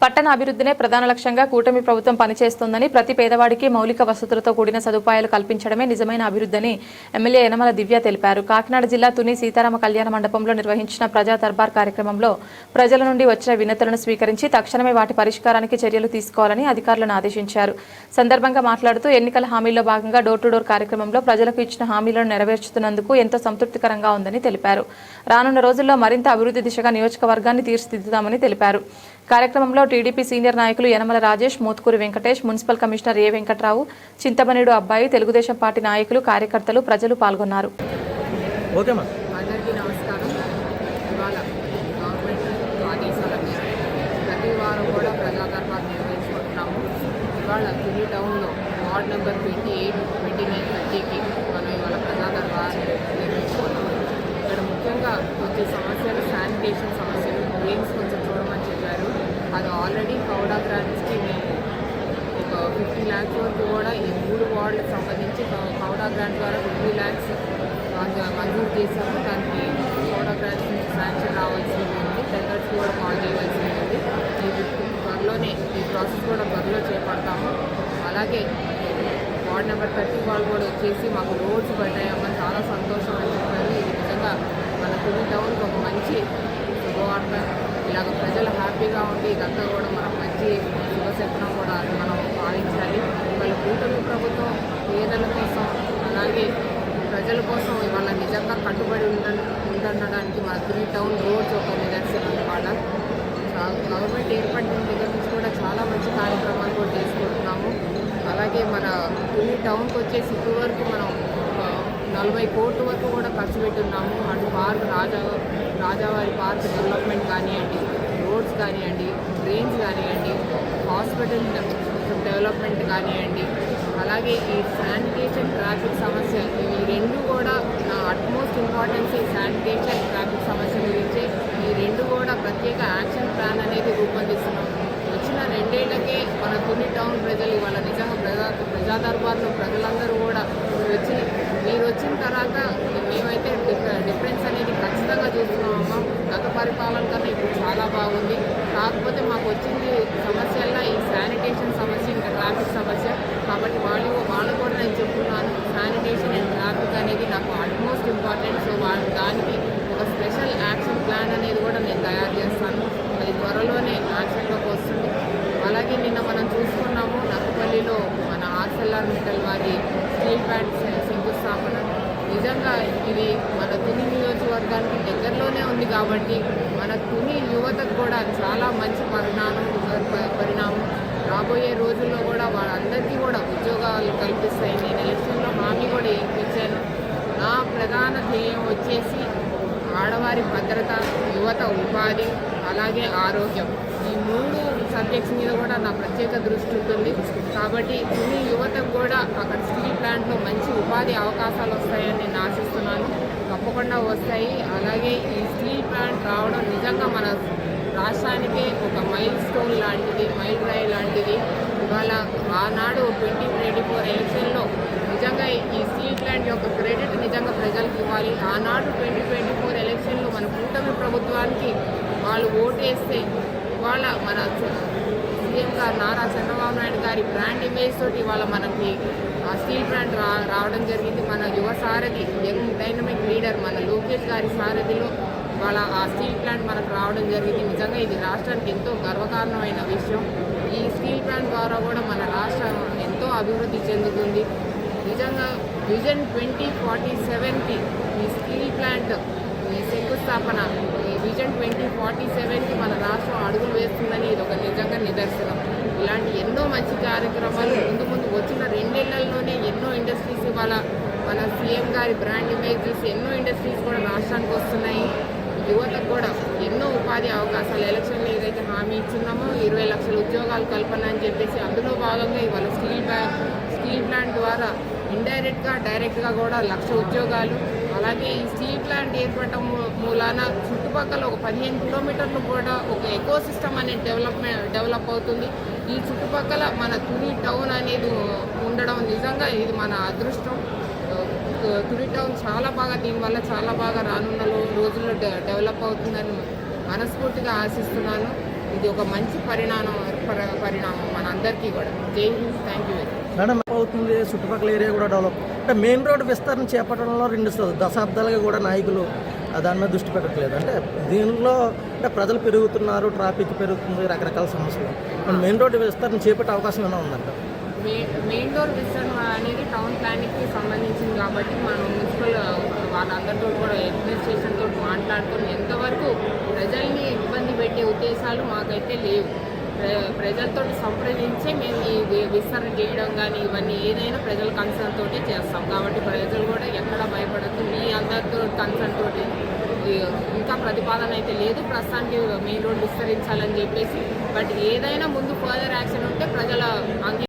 పట్టణ అభివృద్ధినే ప్రధాన లక్ష్యంగా కూటమి ప్రభుత్వం పనిచేస్తోందని, ప్రతి పేదవాడికి మౌలిక వసతులతో కూడిన సదుపాయాలు కల్పించడమే నిజమైన అభివృద్ధిని ఎమ్మెల్యే యనమల దివ్య తెలిపారు. కాకినాడ జిల్లా తుని సీతారామ కళ్యాణ మండపంలో నిర్వహించిన ప్రజా దర్బార్ కార్యక్రమంలో ప్రజల నుండి వచ్చిన వినతులను స్వీకరించి తక్షణమే వాటి పరిష్కారానికి చర్యలు తీసుకోవాలని అధికారులను ఆదేశించారు. సందర్భంగా మాట్లాడుతూ ఎన్నికల హామీల్లో భాగంగా డోర్ టు డోర్ కార్యక్రమంలో ప్రజలకు ఇచ్చిన హామీలను నెరవేర్చుతున్నందుకు ఎంతో సంతృప్తికరంగా ఉందని తెలిపారు. రానున్న రోజుల్లో మరింత అభివృద్ధి దిశగా నియోజకవర్గాన్ని తీర్చిదిద్దుతామని తెలిపారు. కార్యక్రమంలో టీడీపీ సీనియర్ నాయకులు యనమల రాజేష్, మోత్కూరి వెంకటేష్, మున్సిపల్ కమిషనర్ ఏ వెంకట్రావు, చింతమనేడు అబ్బాయి, తెలుగుదేశం పార్టీ నాయకులు, కార్యకర్తలు, ప్రజలు పాల్గొన్నారు. ప్రతి వారం కూడా ప్రజా దర్బార్ నిర్వహించుకుంటున్నాము. ఇవాళ తుని టౌన్లో వార్డ్ నెంబర్ 28, 29, 30కి మనం ఇవాళ ప్రజా దర్బార్ నిర్వహించుకుంటున్నాము. ఇక్కడ ముఖ్యంగా వచ్చే సమస్యలు శానిటేషన్ సమస్యలు, డ్రైన్స్ కొంచెం చూడమని చెప్పారు. అది ఆల్రెడీ కౌడా గ్రాంట్స్కి మేము ఒక 50 lakhs వరకు కూడా ఈ 3 వార్డులకు సంబంధించి కౌడా గ్రాంట్ ద్వారా 50 lakhs మంజూరు చేశాము. దానికి కౌడా గ్రాంట్స్ నుంచి శాంక్షన్ రావాల్సింది ఉంది, టెండర్స్ కూడా కాల్ చేయవలసింది ఉంది. త్వరలోనే ఈ ప్రాసెస్ కూడా త్వరలో చేపడతాము. అలాగే వార్డ్ నెంబర్ 30 వాళ్ళు కూడా వచ్చేసి మాకు రోడ్స్ పడ్డాయమ్మని చాలా సంతోషం అని చెప్పారు. ఇది నిజంగా మన తుని టౌన్కి ఒక మంచి శుభవార్త. ఇలాగ ప్రజలు హ్యాపీగా ఉండి ఇదంతా కూడా మనకు మంచి శుభశక్నం కూడా మనం భావించాలి. ఇవాళ కూటమి ప్రభుత్వం పేదల కోసం అలాగే ప్రజల కోసం ఇవాళ నిజంగా కట్టుబడి ఉండడానికి మన తుని టౌన్ రోడ్స్ ఒక నిదర్శనం. ఇవాళ గవర్నమెంట్ ఏర్పడిన దగ్గర నుంచి కూడా చాలా మంచి కార్యక్రమాలు కూడా చేసుకుంటున్నాము. అలాగే మన తుని టౌన్కి వచ్చేసి ఇప్పటి వరకు మనం 40 కోట్ల వరకు కూడా ఖర్చు పెట్టున్నాము. అటు పార్క్ రాజావారి పార్క్ డెవలప్మెంట్ కానివ్వండి, రోడ్స్ కానివ్వండి, డ్రైన్స్ కానివ్వండి, హాస్పిటల్ డెవలప్మెంట్ కానివ్వండి, అలాగే ఈ శానిటేషన్ ట్రాఫిక్ సమస్య, ఈ రెండు కూడా నా అట్మోస్ట్ ఇంపార్టెన్స్. ఈ శానిటేషన్ ట్రాఫిక్ సమస్య గురించి ఈ రెండు కూడా ప్రత్యేక యాక్షన్ ప్లాన్ అనేది రూపొందిస్తున్నాం. వచ్చిన 2 ఏళ్లకే మన తుని టౌన్ ప్రజలు ఇవాళ నిజంగా ప్రజా దర్బార్లో ప్రజలందరూ కూడా వచ్చి మీరు వచ్చిన తర్వాత మేమైతే డిఫరెన్స్ అనేది ఖచ్చితంగా చూస్తున్నామమ్మా. గత పరిపాలన కన్నా ఇప్పుడు చాలా బాగుంది. కాకపోతే మాకు వచ్చింది సమస్యల్లో ఈ శానిటేషన్ సమస్య, ఇంకా ట్రాఫిక్ సమస్య. కాబట్టి వాళ్ళు కూడా నేను చెప్తున్నాను, శానిటేషన్ అండ్ ట్రాఫిక్ అనేది నాకు ఆల్మోస్ట్ ఇంపార్టెంట్. సో దానికి ఒక స్పెషల్ యాక్షన్ ప్లాన్ అనేది కూడా నేను తయారు చేస్తాను. అది త్వరలోనే యాక్షన్లోకి వస్తుంది. అలాగే నిన్న మనం చూసుకున్నాము నక్కపల్లిలో మన ఆర్సెల్ఆర్ మెటల్ వారి స్టీల్ ప్లాంట్ శంకుస్థాపన. నిజంగా ఇది మన తుని నియోజకవర్గానికి దగ్గరలోనే ఉంది కాబట్టి మన తుని యువతకు కూడా చాలా మంచి పరిణామం. రాబోయే రోజుల్లో కూడా వాళ్ళందరికీ కూడా ఉద్యోగాలు కల్పిస్తాయి. నేను ఎలక్షన్లో హామీ కూడా ఇచ్చాను. నా ప్రధాన ధ్యేయం వచ్చేసి ఆడవారి భద్రత, యువత ఉపాధి, అలాగే ఆరోగ్యం. ఈ 3 సబ్జెక్ట్స్ మీద కూడా నా ప్రత్యేక దృష్టి ఉంటుంది. కాబట్టి తుని యువతకు కూడా అక్కడ స్టీల్ ప్లాంట్లో మంచి ఉపాధి అవకాశాలు వస్తాయని నేను ఆశిస్తున్నాను. తప్పకుండా వస్తాయి. అలాగే ఈ స్టీల్ ప్లాంట్ రావడం నిజంగా మన రాష్ట్రానికే ఒక మైల్ స్టోన్ లాంటిది, మైల్ రాయి లాంటిది. ఇవాళ ఆనాడు 2024 ఎలక్షన్లో నిజంగా ఈ స్టీల్ ప్లాంట్ యొక్క క్రెడిట్ నిజంగా ప్రజలకు ఇవ్వాలి. ఆనాడు 2024 ఎలక్షన్లో మన కూటమి ప్రభుత్వానికి వాళ్ళు ఓటేస్తే ఇవాళ మన సీఎం గారు నారా చంద్రబాబు నాయుడు గారి బ్రాండ్ ఇమేజ్ తోటి ఇవాళ మనకి ఆ స్టీల్ ప్లాంట్ రావడం జరిగింది. మన యువ సారథి, యంగ్ డైనమిక్ లీడర్ మన లోకేష్ గారి సారథిలో ఇవాళ ఆ స్టీల్ ప్లాంట్ మనకు రావడం జరిగింది. నిజంగా ఇది రాష్ట్రానికి ఎంతో గర్వకారణమైన విషయం. ఈ స్టీల్ ప్లాంట్ ద్వారా కూడా మన రాష్ట్రం ఎంతో అభివృద్ధి చెందుతుంది. నిజంగా విజన్ 2047కి ఈ స్టీల్ ప్లాంట్ ఈ శంకుస్థాపన, ఈ విజన్ 2047కి మన రాష్ట్రం అడుగులు వేస్తుందని ఇది ఒక నిజంగా నిదర్శనం. ఇలాంటి ఎన్నో మంచి కార్యక్రమాలు ముందు వచ్చిన 2 ఏళ్లలోనే ఎన్నో ఇండస్ట్రీస్ ఇవాళ మన సీఎం గారి బ్రాండ్ ఇమేజ్ చూసి ఎన్నో ఇండస్ట్రీస్ కూడా రాష్ట్రానికి వస్తున్నాయి. యువతకు కూడా ఎన్నో ఉపాధి అవకాశాలు, ఎలక్షన్లో ఏదైతే హామీ ఇచ్చున్నామో 20 లక్షల ఉద్యోగాలు కల్పన అని చెప్పేసి అందులో భాగంగా ఇవాళ స్టీల్ ప్లాంట్ ద్వారా ఇండైరెక్ట్గా డైరెక్ట్గా కూడా 1,00,000 ఉద్యోగాలు. అలాగే ఈ స్టీల్ ప్లాంట్ ఏర్పడటం మూలాన చుట్టుపక్కల ఒక 15 కిలోమీటర్లు కూడా ఒక ఎకో సిస్టమ్ అనేది డెవలప్ అవుతుంది. ఈ చుట్టుపక్కల మన తుని టౌన్ అనేది ఉండడం నిజంగా ఇది మన అదృష్టం. తుని టౌన్ చాలా బాగా దీనివల్ల చాలా బాగా రానున్న రోజుల్లో డెవలప్ అవుతుందని మనస్ఫూర్తిగా ఆశిస్తున్నాను. ఇది ఒక మంచి పరిణామం మనందరికీ కూడా. జై Hind, thank you very much. Madam అవుతుంది, చుట్టుపక్కల ఏరియా కూడా డెవలప్ అంటే మెయిన్ రోడ్డు విస్తరణ చేపట్టడంలో 2 దశాబ్దాలుగా కూడా నాయకులు దాని మీద దృష్టి పెట్టట్లేదు. అంటే దీనిలో అంటే ప్రజలు పెరుగుతున్నారు, ట్రాఫిక్ పెరుగుతుంది, రకరకాల సమస్యలు. మెయిన్ రోడ్డు విస్తరణ చేపట్టే అవకాశం ఏమైనా ఉందంట? మెయిన్ డోర్ విస్తరణ అనేది టౌన్ ప్లానింగ్కి సంబంధించింది కాబట్టి మనం మున్సిపల్ వాళ్ళందరితో కూడా అడ్మినిస్ట్రేషన్ తోటి మాట్లాడుకొని ఎంతవరకు ప్రజల్ని ఇబ్బంది పెట్టే ఉద్దేశాలు మాకైతే లేవు. ప్రజలతో సంప్రదించే మేము ఈ విస్తరణ చేయడం కానీ ఇవన్నీ ఏదైనా ప్రజల కన్సర్న్ తోటి చేస్తాం. కాబట్టి ప్రజలు కూడా ఎక్కడ భయపడద్దు. మీ అందరితో కన్సర్న్ తోటి ఇంకా ప్రతిపాదన అయితే లేదు ప్రస్తుతానికి మెయిన్ రోడ్ విస్తరించాలని చెప్పేసి. బట్ ఏదైనా ముందు ఫర్దర్ యాక్షన్ ఉంటే ప్రజల